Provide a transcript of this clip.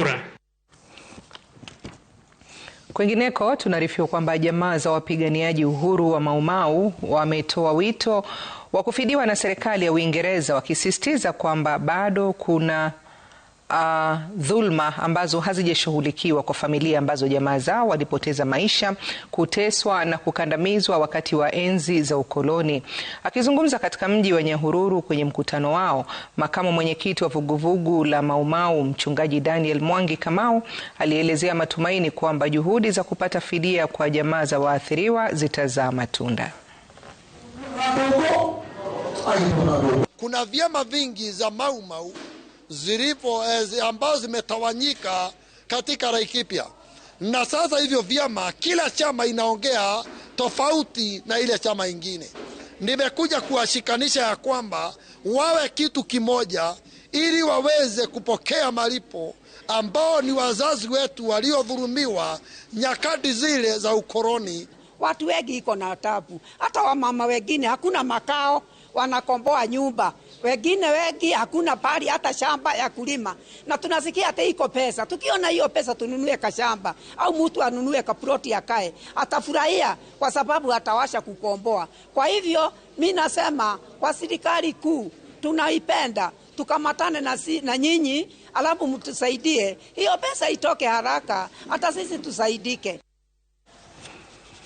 kura. Kwingineko tunaarifiwa kwamba jamaa za wapiganiaji uhuru wa Mau Mau wametoa wito wa kufidiwa na serikali ya Uingereza, wakisisitiza kwamba bado kuna dhulma ambazo hazijashughulikiwa kwa familia ambazo jamaa zao walipoteza maisha, kuteswa na kukandamizwa wakati wa enzi za ukoloni. Akizungumza katika mji wa Nyahururu kwenye mkutano wao, makamu mwenyekiti wa vuguvugu la Mau Mau, mchungaji Daniel Mwangi Kamau, alielezea matumaini kwamba juhudi za kupata fidia kwa jamaa za waathiriwa zitazaa matunda. Kuna vyama vingi za Mau Mau zilipo ambazo zimetawanyika katika Laikipia, na sasa hivyo vyama, kila chama inaongea tofauti na ile chama ingine. Nimekuja kuwashikanisha ya kwamba wawe kitu kimoja ili waweze kupokea malipo ambao ni wazazi wetu waliodhulumiwa nyakati zile za ukoloni. Watu wengi iko na tabu, hata wamama wengine hakuna makao, wanakomboa nyumba. Wengine wengi hakuna pali hata shamba ya kulima. Na tunasikia hata iko pesa. Tukiona hiyo pesa tununue kashamba au mtu anunue kaploti akae, atafurahia kwa sababu atawasha kukomboa. Kwa hivyo mimi nasema kwa serikali kuu tunaipenda, tukamatane na nyinyi, alafu mtusaidie. Hiyo pesa itoke haraka, hata sisi tusaidike.